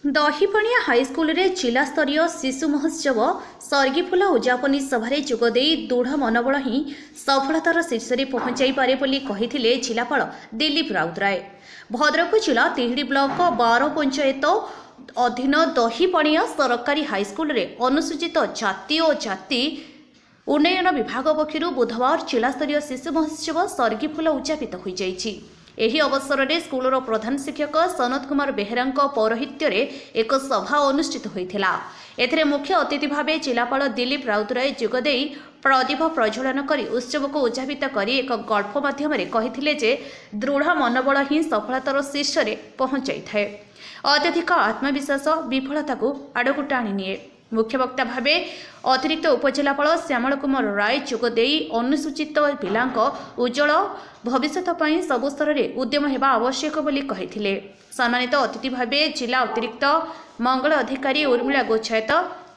दहीपणिया high school जिला स्तरीय शिशु महोत्सव सर्गीफुल उद्यापनी सभारे जोगदे दृढ़ मनोबल ही सफलतार शीर्ष में पहुंचाई पारे बोली कहिथिले जिलापाल दिलीप राउतराय। भद्रक जिला तिहिडी ब्लॉक 12 पंचायत अधीन दहीपणिया सरकारी हाईस्कल अनुसूचित जाति और जाति उन्नयन विभाग पक्षर बुधवार जिला स्तरीय शिशु महोत्सव सर्गीफुल उद्यापित हो जाइछि। एही अवसर में स्कूलर प्रधान शिक्षक सनत कुमार बेहेरा पौरोहित्य एक सभा अनुष्ठित होता। एथिरे मुख्य अतिथि भाव जिलापाल दिलीप राउतराय जोगदे प्रदीप प्रज्वलन कर उत्सव को उद्यापित कर एक गल्प माध्यम कहिथिले जे दृढ़ मनोबल ही सफलतार शीर्ष में पहुंचाई थाए। अत्यधिक आत्मविश्वास विफलता को आड़कू टाणी निए। मुख्य वक्ता भावे अतिरिक्त उपजिलापाल श्यामल कुमार राय जोगदे अनुसूचित पिलांक उज्जवल भविष्य सबु स्तर में उद्यम होगा आवश्यक बोली कहिथिले। सम्मानित अतिथि भावे जिला अतिरिक्त मंगल अधिकारी उर्मिला गोच्छायत,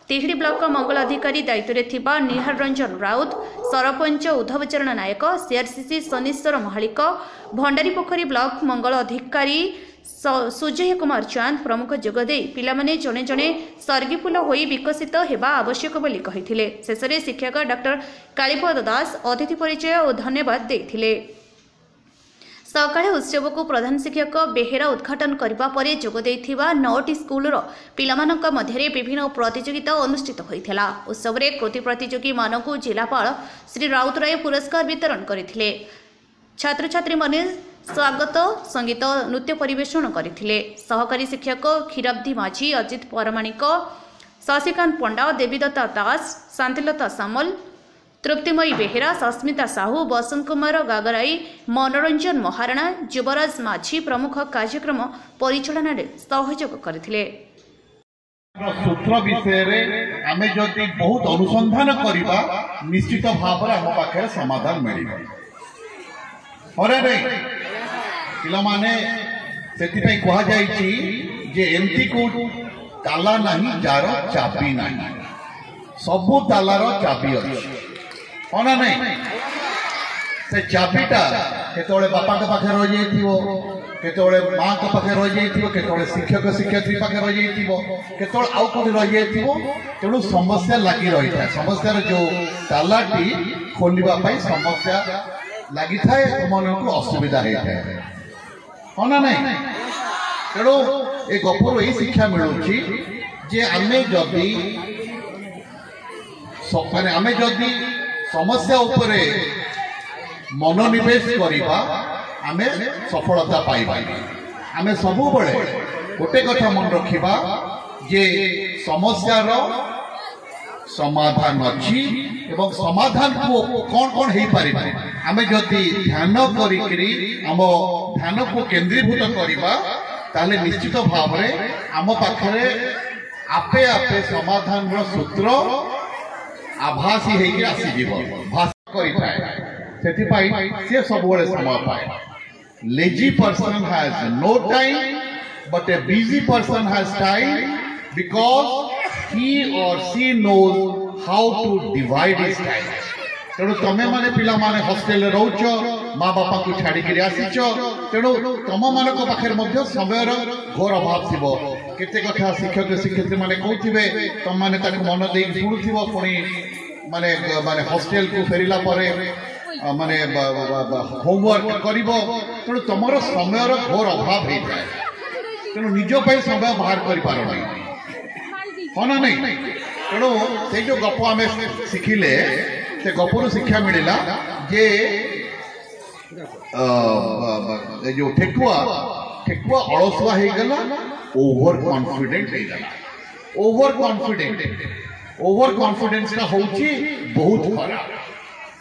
तिहिडी ब्लॉक मंगल अधिकारी दायित्व थिबा निहार रंजन राउत, सरपंच उद्धवचरण नायक, सीआरसीसी शनीश्वर महालिक, भंडारीपोखरी ब्लॉक मंगल अधिकारी सुजय कुमार चांद प्रमुख जोगदे पिलामाने जने जने सर्गीफुल होई विकसित हेबा आवश्यक बोली कहिथिले। शेषरे शिक्षक डॉक्टर कालीपद दास अतिथि परिचय और धन्यवाद देथिले। सकाळे उत्सव को प्रधान शिक्षक बेहेरा उद्घाटन करबा परे जोगदे थिबा 9टी स्कूलर पिलामानक मध्यरे विभिन्न प्रतियोगिता अनुष्ठित होइथिला। उत्सव रे कृति प्रतियोगी मानकु जिलापाल श्री राउतराय पुरस्कार वितरण करथिले। छात्र छात्री माने स्वागत संगीत नृत्य परिवेषण करथिले। सहकारी शिक्षक क्षीराब्दी माझी, अजित परमाणिक, शशिकांत पंडा, देवीदत्ता दास, शांतिलता सामल, तृप्तिमयी बेहेरा, सस्मिता साहू, बसंत कुमार गागराई, मनोरंजन महाराणा, युवराज माझी प्रमुख कार्यक्रम परिचालन में सहयोग करथिले। सूत्र विषय आमे जदि बहुत अनुसंधान करिबा निश्चित भाव आम पाखे समाधान मिलिबा। अरे नहीं पिला माने सेतिपई कहा जाइछि जे एमती को ताला नहीं जार चाबी नहीं, सबु तालार चाबी अछि होना नहीं। से चाबीटा केतोळे बापा के पाखे रह जाइथिबो, केतोळे मां के पाखे रह जाइथिबो, केतोळे शिक्षक शिक्षयित्री पाखे रह जाइथिबो, केतोळे आउ कोठी रह जाइथिबो। तेणु समस्या लगी रही है। समस्या जो तालाटी खोलिबा पई समस्या लगी थाए, मन को असुविधा होता है होना नहीं। तेणु ए गपर यही शिक्षा मिलूची जे आमे जदि आमे जदि समस्या उपरे मनोनिवेश करिबा आमे सफलता पाइबा। आमे सबु बळे गोटे कथा मन रखिबा जे समस्यार समाधान अच्छी एवं समाधान को कौन कौन हो पारे आमे जदि ध्यान करी आम ध्यान को केंद्रीभूत करवा ताले निश्चित भाव में आम पाखरे आपे आपे समाधान सूत्र आभासी होगी आसीज भाषा से सब समय पाए। Lazy person has no time but a busy person has time because he or she knows how to divide his time. तेणु तमे माने पिला माने हॉस्टेल रोच माँ बापा को छाड़ी के आसीच, तेणु तम मानक पाखे समय घोर अभाव थी। केते कथा शिक्षक शिक्षयित्री माने कहथिबे तम माने ताको मन दे शुणुथिबो, पुणी माने माने हॉस्टेल को फेरिला परे माने होमवर्क करिबो। तेणु तमरो समय घोर अभाव हो जाए। तेणु निज पई समय बाहर करि पारो नहीं होना नहीं। तेणु से जो गप आम शिखिले से गपरू शिक्षा मिलला जे जो ठेकुआ ठेकुआ अलसुआ हो गला, ओवर कॉन्फिडेंट हो गला। ओवर कॉन्फिडेंस का होची बहुत खराब।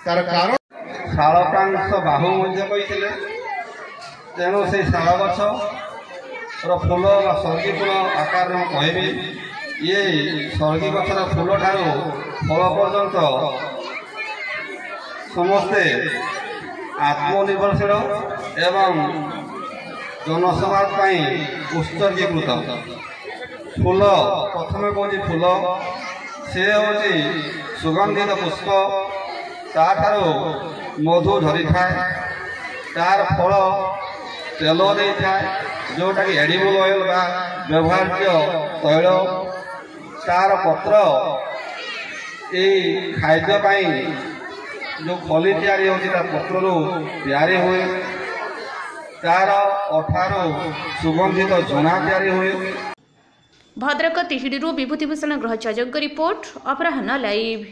तार कारण शालकांश बाहु मध्य कहिथिले। तेणु से शाल गछ रो फूल सर्गी फूल आकार में कहबी ये सर्गी गछर फूल ठारू फल पर्यंत समस्ते आत्मनिर्भरशील एवं जनसमाज उत्सर्गीकृत। फूल प्रथम कौन फूल से हूँ सुगंधित पुष्प, तार मधु झरी थाए, तार फल तेल दे था जोटा कि एडिबल ऑयल बा व्यवहार्य तैल तार पत्र ये खाद्य पाई जो खली तैयारी होती पत्र तैयारी हुए तार अठार सुगंधित झुणा तैयारी हुए। भद्रक तिहिडीरू विभूतिभूषण ग्रहचार्य रिपोर्ट अपराह्न लाइव।